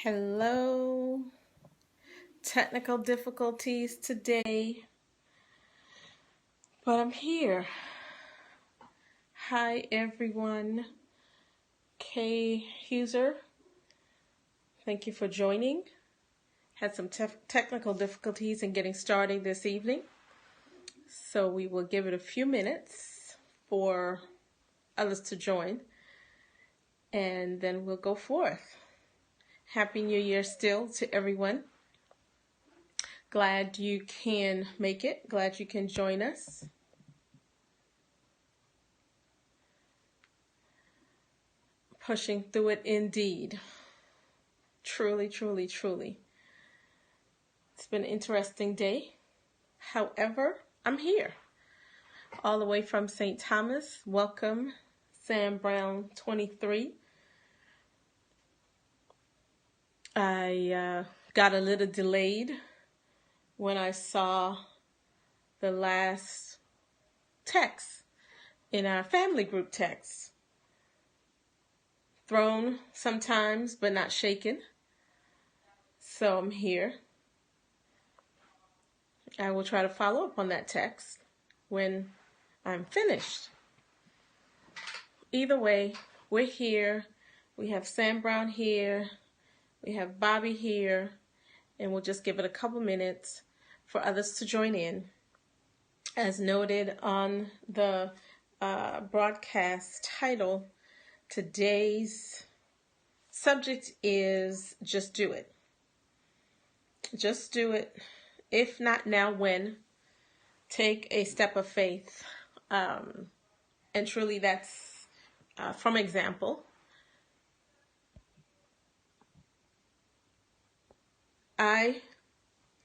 Hello. Technical difficulties today, but I'm here. Hi, everyone. Kay Huser, thank you for joining. Had some technical difficulties in getting started this evening, so we will give it a few minutes for others to join, and then we'll go forth. Happy New Year still to everyone. Glad you can make it. Glad you can join us. Pushing through it indeed. Truly, truly, truly. It's been an interesting day. However, I'm here. All the way from St. Thomas. Welcome, Sam Brown 23. I got a little delayed when I saw the last text in our family group text. Thrown sometimes, but not shaken. So I'm here. I will try to follow up on that text when I'm finished. Either way, we're here. We have Sam Brown here. We have Bobby here. And we'll just give it a couple minutes for others to join in. As noted on the broadcast title, today's subject is just do it. Just do it. If not now, when? Take a step of faith. And truly that's from example. I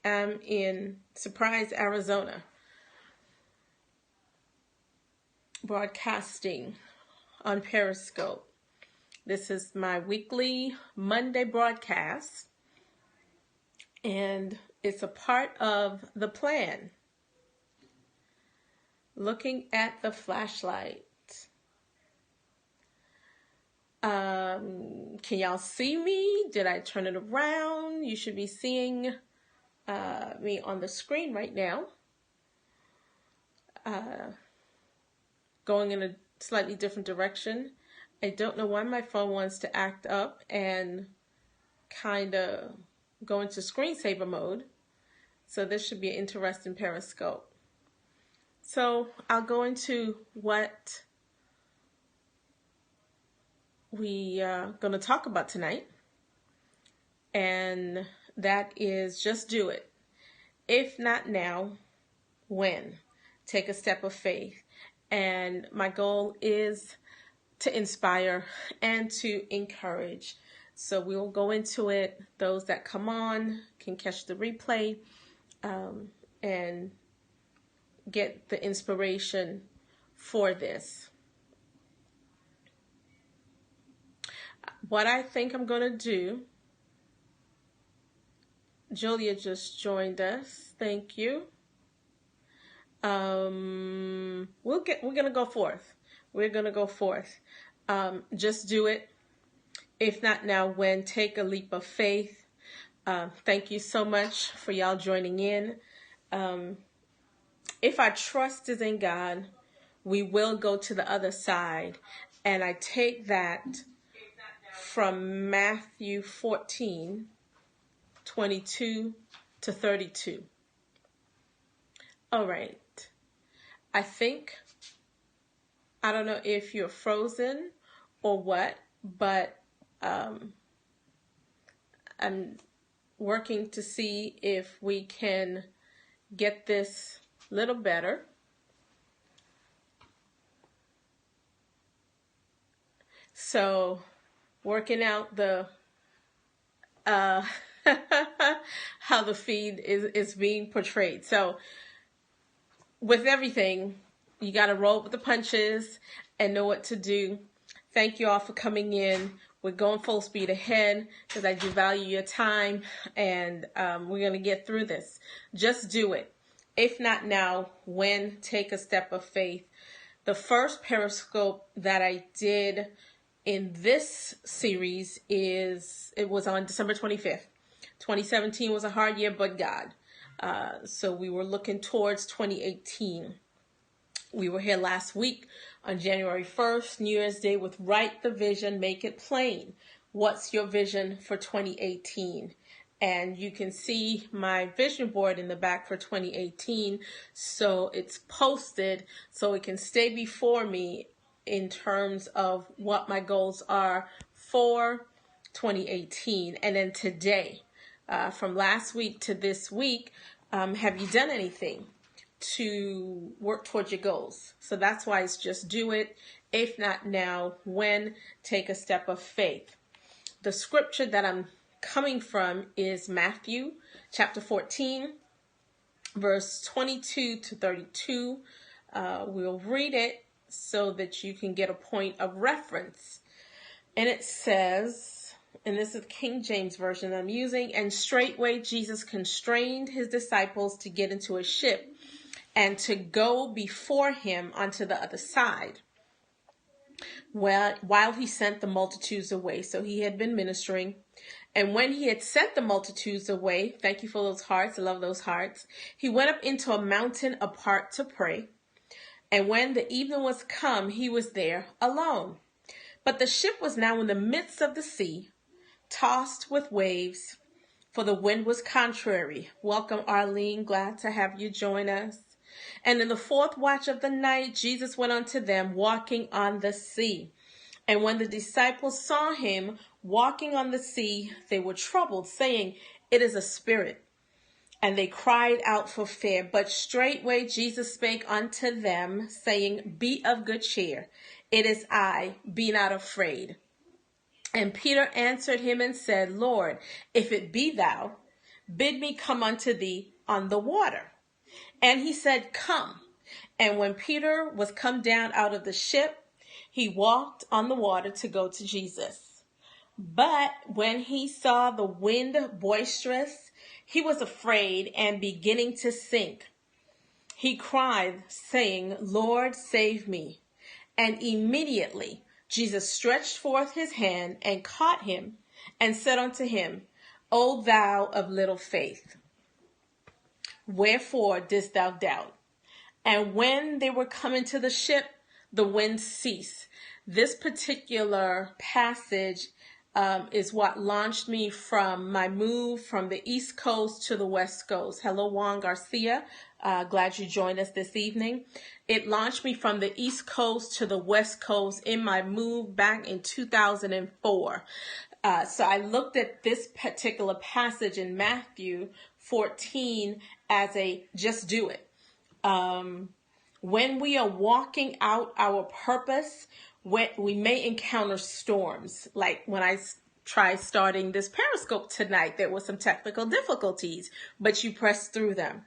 am in Surprise, Arizona, broadcasting on Periscope. This is my weekly Monday broadcast, and it's a part of the plan. Looking at the flashlight. Can y'all see me? Did I turn it around? You should be seeing me on the screen right now. Going in a slightly different direction. I don't know why my phone wants to act up and kind of go into screensaver mode. So this should be an interesting Periscope. So I'll go into what we are going to talk about tonight. And that is just do it. If not now, when? Take a step of faith. And my goal is to inspire and to encourage. So we'll go into it. Those that come on can catch the replay and get the inspiration for this. What I think I'm going to do, Julia just joined us. Thank you. We're going to go forth. We're going to go forth. Just do it. If not now, when? Take a leap of faith. Thank you so much for y'all joining in. If our trust is in God, we will go to the other side. And I take that from Matthew 14, 22 to 32. All right. I don't know if you're frozen or what, but I'm working to see if we can get this a little better. So working out the how the feed is being portrayed. So with everything, you got to roll with the punches and know what to do. Thank you all for coming in. We're going full speed ahead because I do value your time, and we're going to get through this. Just do it. If not now, when? Take a step of faith. The first Periscope that I did in this series it was on December 25th. 2017 was a hard year, but God. So we were looking towards 2018. We were here last week on January 1st, New Year's Day, with Write the Vision, Make It Plain. What's your vision for 2018? And you can see my vision board in the back for 2018. So it's posted so it can stay before me in terms of what my goals are for 2018. And then today, from last week to this week, have you done anything to work towards your goals? So that's why it's just do it. If not now, when? Take a step of faith. The scripture that I'm coming from is Matthew chapter 14, verse 22 to 32. We'll read it so that you can get a point of reference. And it says, and this is King James Version I'm using, and straightway Jesus constrained his disciples to get into a ship and to go before him onto the other side, while he sent the multitudes away. So he had been ministering. And when he had sent the multitudes away, thank you for those hearts, I love those hearts, he went up into a mountain apart to pray. And when the evening was come, he was there alone. But the ship was now in the midst of the sea, tossed with waves, for the wind was contrary. Welcome, Arlene. Glad to have you join us. And in the fourth watch of the night, Jesus went unto them, walking on the sea. And when the disciples saw him walking on the sea, they were troubled, saying, It is a spirit. And they cried out for fear. But straightway Jesus spake unto them, saying, Be of good cheer. It is I, be not afraid. And Peter answered him and said, Lord, if it be thou, bid me come unto thee on the water. And he said, Come. And when Peter was come down out of the ship, he walked on the water to go to Jesus. But when he saw the wind boisterous, he was afraid and beginning to sink. He cried, saying, Lord, save me. And immediately Jesus stretched forth his hand and caught him and said unto him, O thou of little faith, wherefore didst thou doubt? And when they were come into the ship, the wind ceased. This particular passage is what launched me from my move from the East Coast to the West Coast. Hello, Juan Garcia. Glad you joined us this evening. It launched me from the East Coast to the West Coast in my move back in 2004. So I looked at this particular passage in Matthew 14 as a just do it. When we are walking out our purpose, we may encounter storms. Like when I tried starting this Periscope tonight, there were some technical difficulties, but you press through them.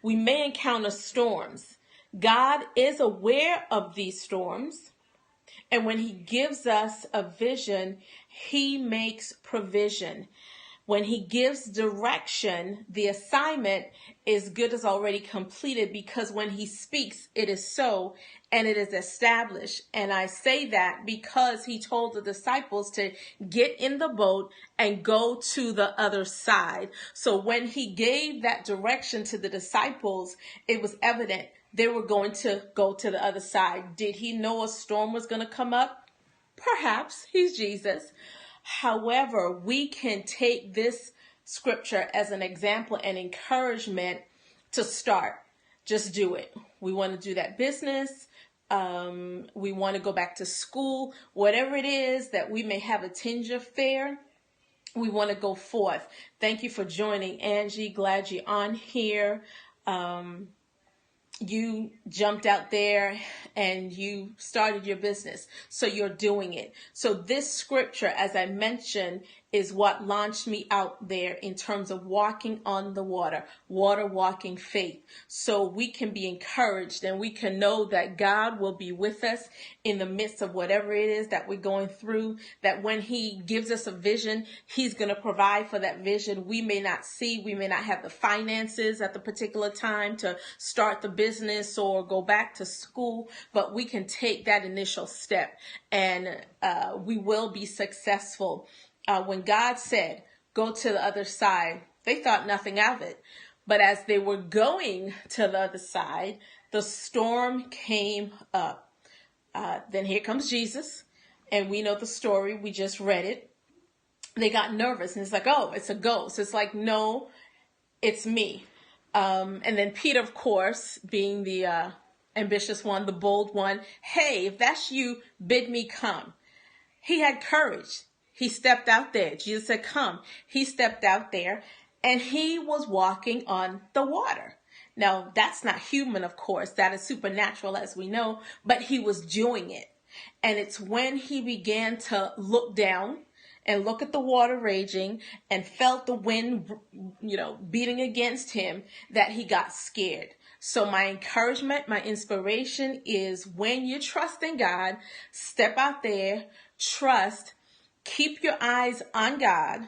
We may encounter storms. God is aware of these storms. And when he gives us a vision, he makes provision. When he gives direction, the assignment is good as already completed, because when he speaks, it is so, and it is established. And I say that because he told the disciples to get in the boat and go to the other side. So when he gave that direction to the disciples, it was evident they were going to go to the other side. Did he know a storm was going to come up? Perhaps. He's Jesus. However, we can take this scripture as an example and encouragement to start. Just do it. We want to do that business. We want to go back to school. Whatever it is that we may have a tinge of fear, we want to go forth. Thank you for joining, Angie. Glad you're on here. You jumped out there and you started your business. So you're doing it. So this scripture, as I mentioned, is what launched me out there in terms of walking on the water, walking faith. So we can be encouraged and we can know that God will be with us in the midst of whatever it is that we're going through, that when he gives us a vision, he's going to provide for that vision. We may not see, we may not have the finances at the particular time to start the business or go back to school, but we can take that initial step and we will be successful. When God said, go to the other side, they thought nothing of it. But as they were going to the other side, the storm came up. Then here comes Jesus. And we know the story. We just read it. They got nervous. And it's like, oh, it's a ghost. It's like, no, it's me. And then Peter, of course, being the ambitious one, the bold one. Hey, if that's you, bid me come. He had courage. He stepped out there. Jesus said, come. He stepped out there and he was walking on the water. Now, that's not human, of course. That is supernatural, as we know, but he was doing it. And it's when he began to look down and look at the water raging and felt the wind, beating against him that he got scared. So my encouragement, my inspiration is when you trust in God, step out there, trust, keep your eyes on God,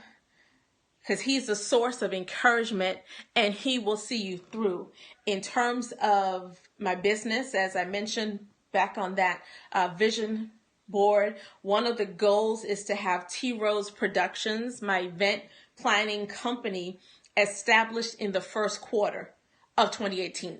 because he's the source of encouragement and he will see you through. In terms of my business, as I mentioned back on that vision board, one of the goals is to have T Rose Productions, my event planning company, established in the first quarter of 2018.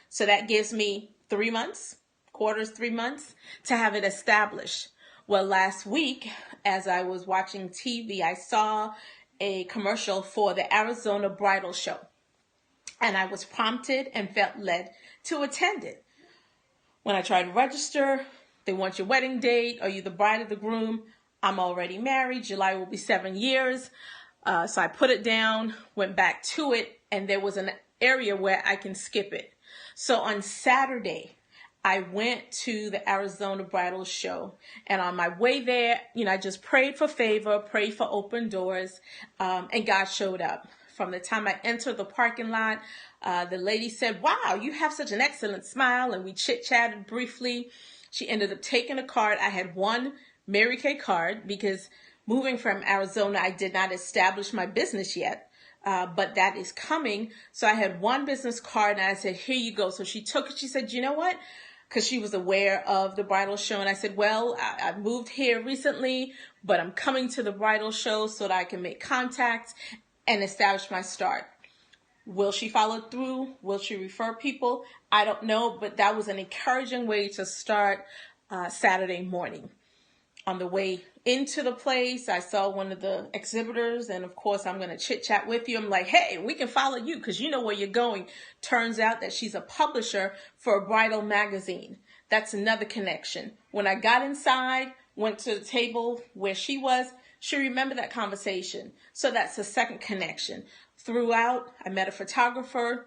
So that gives me 3 months, 3 months to have it established. Well, last week, as I was watching TV, I saw a commercial for the Arizona Bridal Show. And I was prompted and felt led to attend it. When I tried to register, they want your wedding date. Are you the bride or the groom? I'm already married. July will be 7 years. So I put it down, went back to it, and there was an area where I can skip it. So on Saturday, I went to the Arizona Bridal Show, and on my way there, I just prayed for favor, prayed for open doors, and God showed up. From the time I entered the parking lot, the lady said, wow, you have such an excellent smile, and we chit-chatted briefly. She ended up taking a card. I had one Mary Kay card because moving from Arizona, I did not establish my business yet. But that is coming. So I had one business card and I said, here you go. So she took it. She said, you know what? Because she was aware of the bridal show. And I said, well, I moved here recently, but I'm coming to the bridal show so that I can make contacts and establish my start. Will she follow through? Will she refer people? I don't know, but that was an encouraging way to start Saturday morning. On the way into the place, I saw one of the exhibitors, and of course, I'm going to chit chat with you. I'm like, hey, we can follow you because you know where you're going. Turns out that she's a publisher for a bridal magazine. That's another connection. When I got inside, went to the table where she was, she remembered that conversation. So that's the second connection. Throughout, I met a photographer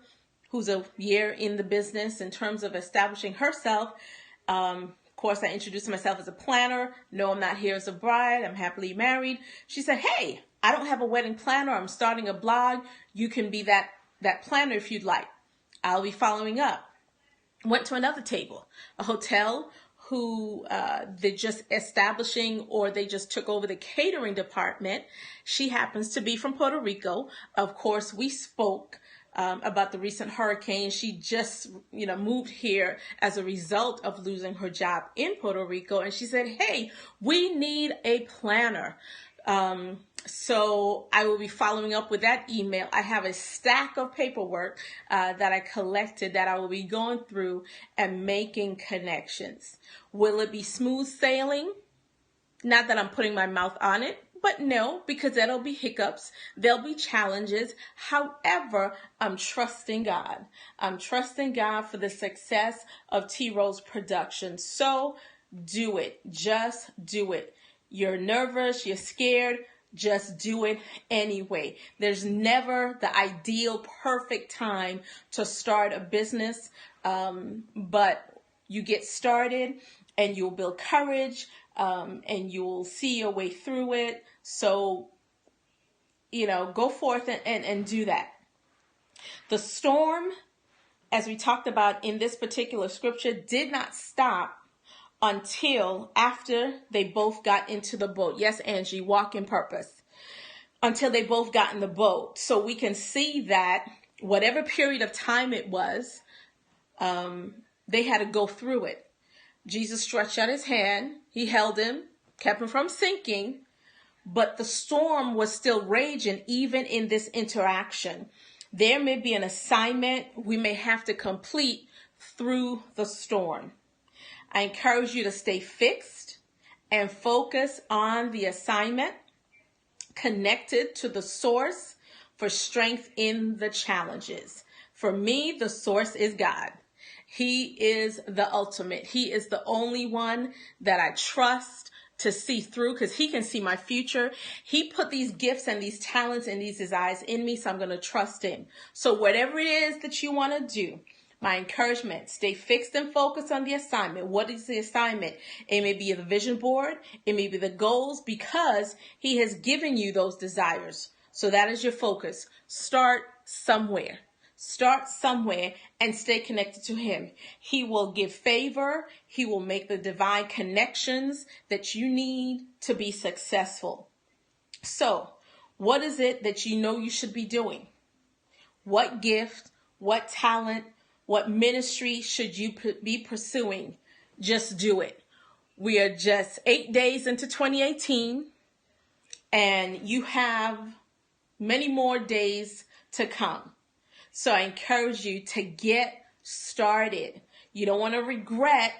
who's a year in the business in terms of establishing herself. Of course, I introduced myself as a planner. No, I'm not here as a bride. I'm happily married. She said, hey, I don't have a wedding planner. I'm starting a blog. You can be that planner if you'd like. I'll be following up. Went to another table, a hotel who they're just establishing or they just took over the catering department. She happens to be from Puerto Rico. Of course, we spoke about the recent hurricane. She just, moved here as a result of losing her job in Puerto Rico. And she said, hey, we need a planner. So I will be following up with that email. I have a stack of paperwork that I collected that I will be going through and making connections. Will it be smooth sailing? Not that I'm putting my mouth on it. But no, because there'll be hiccups, there'll be challenges. However, I'm trusting God. I'm trusting God for the success of T Rose Productions. So do it. Just do it. You're nervous, you're scared, just do it anyway. There's never the ideal, perfect time to start a business, but you get started and you'll build courage. And you'll see your way through it. So go forth and do that. The storm, as we talked about in this particular scripture, did not stop until after they both got into the boat. Yes, Angie, walk in purpose. Until they both got in the boat. So we can see that whatever period of time it was, they had to go through it. Jesus stretched out his hand. He held him, kept him from sinking, but the storm was still raging even in this interaction. There may be an assignment we may have to complete through the storm. I encourage you to stay fixed and focus on the assignment, connected to the source for strength in the challenges. For me, the source is God. He is the ultimate. He is the only one that I trust to see through, because he can see my future. He put these gifts and these talents and these desires in me, so I'm going to trust him. So whatever it is that you want to do, my encouragement, stay fixed and focused on the assignment. What is the assignment? It may be the vision board. It may be the goals, because he has given you those desires. So that is your focus. Start somewhere. Start somewhere and stay connected to him. He will give favor. He will make the divine connections that you need to be successful. So, what is it that you know you should be doing? What gift, what talent, what ministry should you be pursuing? Just do it. We are just 8 days into 2018, and you have many more days to come. So I encourage you to get started. You don't want to regret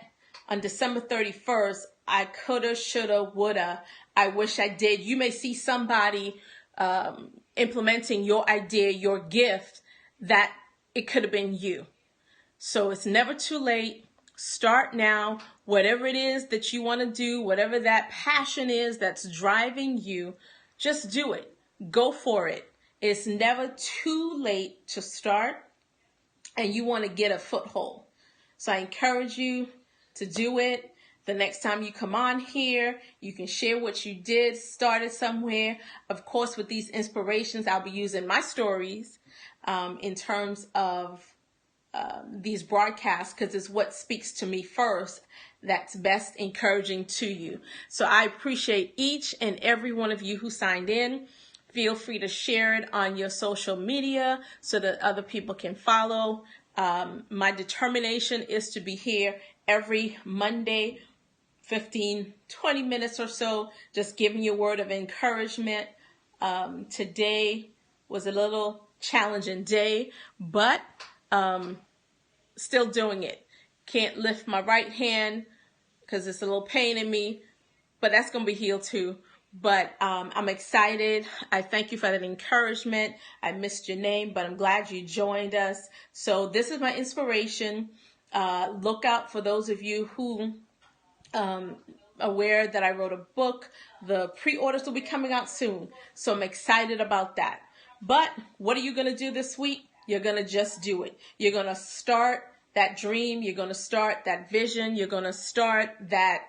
on December 31st, I coulda, shoulda, woulda, I wish I did. You may see somebody implementing your idea, your gift, that it could have been you. So it's never too late. Start now. Whatever it is that you want to do, whatever that passion is that's driving you, just do it. Go for it. It's never too late to start, and you want to get a foothold. So I encourage you to do it. The next time you come on here, you can share what you did, started somewhere. Of course, with these inspirations, I'll be using my stories in terms of these broadcasts, because it's what speaks to me first that's best encouraging to you. So I appreciate each and every one of you who signed in. Feel free to share it on your social media so that other people can follow. My determination is to be here every Monday, 15, 20 minutes or so, just giving you a word of encouragement. Today was a little challenging day, but still doing it. Can't lift my right hand because it's a little pain in me, but that's going to be healed too. But I'm excited. I thank you for that encouragement. I missed your name, but I'm glad you joined us. So this is my inspiration. Look out for those of you who aware that I wrote a book. The pre-orders will be coming out soon. So I'm excited about that. But what are you going to do this week? You're going to just do it. You're going to start that dream. You're going to start that vision. You're going to start that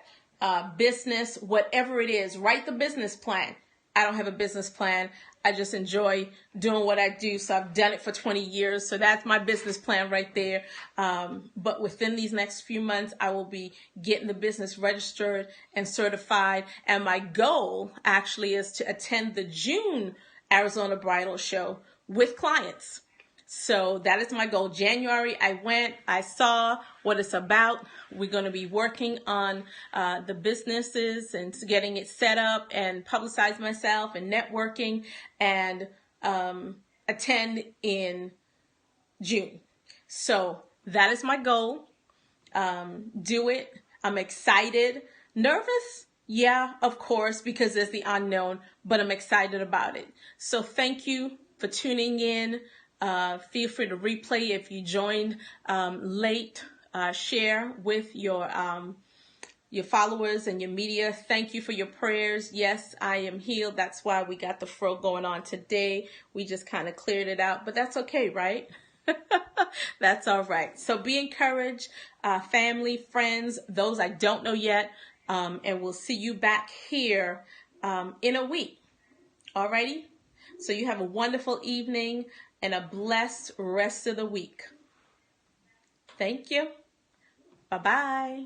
business, whatever it is. Write the business plan. I don't have a business plan. I just enjoy doing what I do. So I've done it for 20 years. So that's my business plan right there. But within these next few months, I will be getting the business registered and certified. And my goal actually is to attend the June Arizona Bridal Show with clients. So that is my goal. January, I went, I saw what it's about. We're going to be working on the businesses and getting it set up and publicize myself and networking, and attend in June. So that is my goal. Do it. I'm excited. Nervous? Yeah, of course, because there's the unknown, but I'm excited about it. So thank you for tuning in. Feel free to replay if you joined late. Share with your followers and your media. Thank you for your prayers. Yes, I am healed. That's why we got the fro going on today. We just kind of cleared it out, but that's okay, right? That's all right. So be encouraged, family, friends, those I don't know yet, and we'll see you back here in a week. Alrighty? So you have a wonderful evening and a blessed rest of the week. Thank you. Bye-bye.